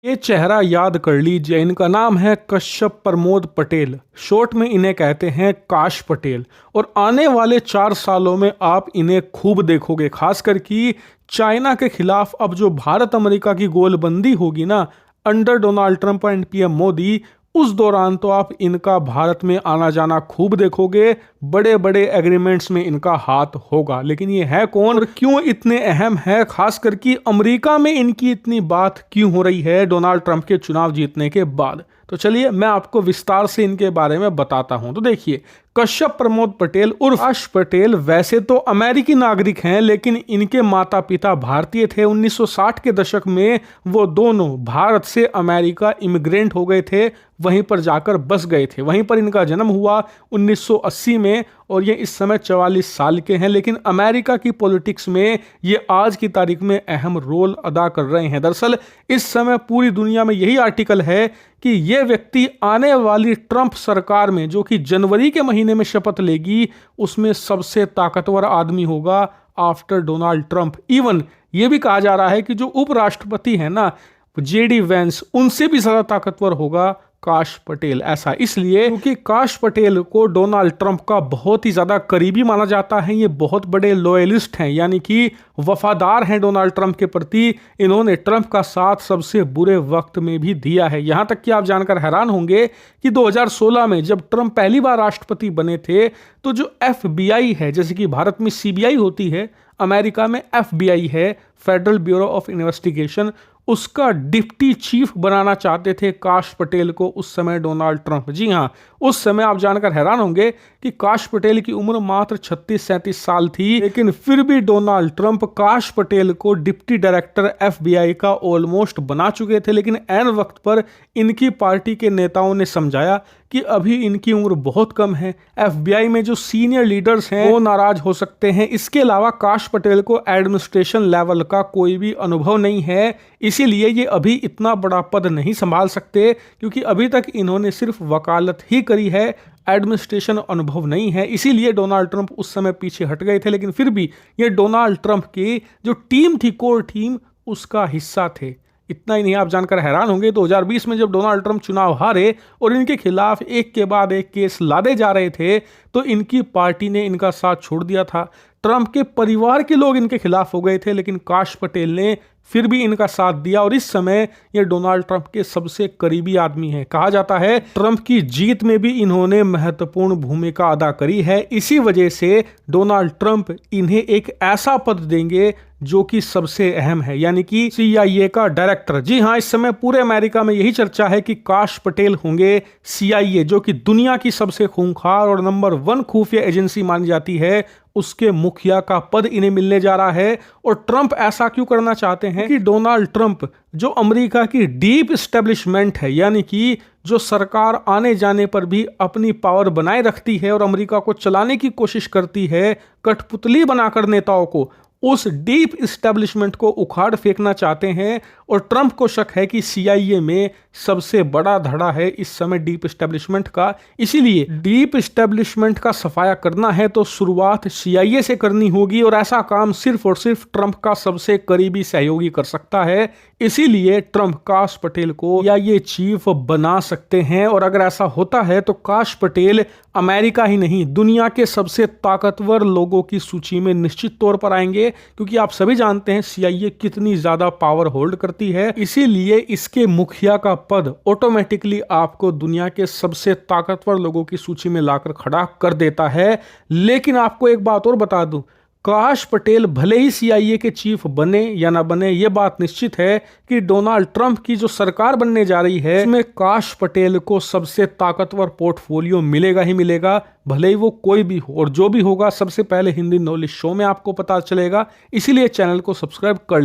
ये चेहरा याद कर लीजिए, इनका नाम है कश्यप प्रमोद पटेल, शॉर्ट में इन्हें कहते हैं काश पटेल। और आने वाले 4 सालों में आप इन्हें खूब देखोगे, खासकर कि चाइना के खिलाफ अब जो भारत अमेरिका की गोलबंदी होगी ना under Donald Trump and PM Modi, उस दौरान तो आप इनका भारत में आना जाना खूब देखोगे, बड़े बड़े एग्रीमेंट्स में इनका हाथ होगा। लेकिन ये है कौन और क्यों इतने अहम है, खासकर कि अमेरिका में इनकी इतनी बात क्यों हो रही है डोनाल्ड ट्रंप के चुनाव जीतने के बाद? तो चलिए मैं आपको विस्तार से इनके बारे में बताता हूं। तो देखिए, कश्यप प्रमोद पटेल उर्फ काश पटेल वैसे तो अमेरिकी नागरिक हैं, लेकिन इनके माता पिता भारतीय थे। 1960 के दशक में वो दोनों भारत से अमेरिका इमिग्रेंट हो गए थे, वहीं पर जाकर बस गए थे। वहीं पर इनका जन्म हुआ 1980 में और ये इस समय 44 साल के हैं। लेकिन अमेरिका की पॉलिटिक्स में ये आज की तारीख में अहम रोल अदा कर रहे हैं। दरअसल इस समय पूरी दुनिया में यही आर्टिकल है कि ये व्यक्ति आने वाली ट्रंप सरकार में, जो कि जनवरी के महीने में शपथ लेगी, उसमें सबसे ताकतवर आदमी होगा आफ्टर डोनाल्ड ट्रंप। इवन ये भी कहा जा रहा है कि जो उपराष्ट्रपति है ना जेडी वेंस, उनसे भी ज्यादा ताकतवर होगा काश पटेल। ऐसा इसलिए क्योंकि काश पटेल को डोनाल्ड ट्रंप का बहुत ही ज्यादा करीबी माना जाता है। ये बहुत बड़े लॉयलिस्ट हैं, यानी कि वफादार हैं डोनाल्ड ट्रंप के प्रति। इन्होंने ट्रंप का साथ सबसे बुरे वक्त में भी दिया है। यहां तक कि आप जानकर हैरान होंगे कि 2016 में जब ट्रंप पहली बार राष्ट्रपति बने थे, तो जो FBI है, जैसे कि भारत में CBI होती है, अमेरिका में FBI है, फेडरल ब्यूरो ऑफ इन्वेस्टिगेशन, उसका डिप्टी चीफ बनाना चाहते थे काश पटेल को उस समय डोनाल्ड ट्रंप। जी हाँ, उस समय आप जानकर हैरान होंगे कि काश पटेल की उम्र मात्र 36-37 साल थी, लेकिन फिर भी डोनाल्ड ट्रंप काश पटेल को डिप्टी डायरेक्टर FBI का ऑलमोस्ट बना चुके थे। लेकिन ऐन वक्त पर इनकी पार्टी के नेताओं ने समझाया कि अभी इनकी उम्र बहुत कम है, FBI में जो सीनियर लीडर्स हैं वो नाराज हो सकते हैं। इसके अलावा काश पटेल को एडमिनिस्ट्रेशन लेवल का कोई भी अनुभव नहीं है, इसीलिए ये अभी इतना बड़ा पद नहीं संभाल सकते, क्योंकि अभी तक इन्होंने सिर्फ वकालत ही करी है, एडमिनिस्ट्रेशन अनुभव नहीं है। इसीलिए डोनाल्ड ट्रंप उस समय पीछे हट गए थे। लेकिन फिर भी ये डोनाल्ड ट्रंप की जो टीम थी, कोर टीम, उसका हिस्सा थे। इतना ही नहीं, आप जानकर हैरान होंगे, 2020 में जब डोनाल्ड ट्रंप चुनाव हारे और इनके खिलाफ एक के बाद एक केस लादे जा रहे थे, तो इनकी पार्टी ने इनका साथ छोड़ दिया था। ट्रंप के परिवार के लोग इनके खिलाफ हो गए थे, लेकिन काश पटेल ने फिर भी इनका साथ दिया और इस समय ये डोनाल्ड ट्रंप के सबसे करीबी आदमी हैं। कहा जाता है ट्रंप की जीत में भी इन्होंने महत्वपूर्ण भूमिका अदा करी है। इसी वजह से डोनाल्ड ट्रंप इन्हें एक ऐसा पद देंगे जो कि सबसे अहम है, यानी कि CIA का डायरेक्टर। जी हाँ, इस समय पूरे अमेरिका में यही चर्चा है कि काश पटेल होंगे CIA, जो कि दुनिया की सबसे खूंखार और नंबर 1 खुफिया एजेंसी मानी जाती है, उसके मुखिया का पद इन्हें मिलने जा रहा है। और ट्रंप ऐसा क्यों करना चाहते हैं कि डोनाल्ड ट्रंप जो अमेरिका की डीप एस्टेब्लिशमेंट है, यानी कि जो सरकार आने जाने पर भी अपनी पावर बनाए रखती है और अमेरिका को चलाने की कोशिश करती है, कठपुतली बनाकर नेताओं को, उस डीप एस्टेब्लिशमेंट को उखाड़ फेंकना चाहते हैं। और ट्रंप को शक है कि CIA में सबसे बड़ा धड़ा है इस समय डीप एस्टेब्लिशमेंट का। इसीलिए डीप एस्टेब्लिशमेंट का सफाया करना है तो शुरुआत CIA से करनी होगी, और ऐसा काम सिर्फ और सिर्फ ट्रंप का सबसे करीबी सहयोगी कर सकता है। इसीलिए ट्रंप काश पटेल को CIA चीफ बना सकते हैं। और अगर ऐसा होता है तो काश पटेल अमेरिका ही नहीं, दुनिया के सबसे ताकतवर लोगों की सूची में निश्चित तौर पर आएंगे, क्योंकि आप सभी जानते हैं CIA कितनी ज्यादा पावर होल्ड करती है। इसीलिए इसके मुखिया का पद ऑटोमेटिकली आपको दुनिया के सबसे ताकतवर लोगों की सूची में लाकर खड़ा कर देता है। लेकिन आपको एक बात और बता दूं, काश पटेल भले ही CIA के चीफ बने या ना बने, यह बात निश्चित है कि डोनाल्ड ट्रंप की जो सरकार बनने जा रही है, उसमें काश पटेल को सबसे ताकतवर पोर्टफोलियो मिलेगा ही मिलेगा, भले ही वो कोई भी हो। और जो भी होगा सबसे पहले हिंदी नॉलेज शो में आपको पता चलेगा। इसीलिए चैनल को सब्सक्राइब कर ले।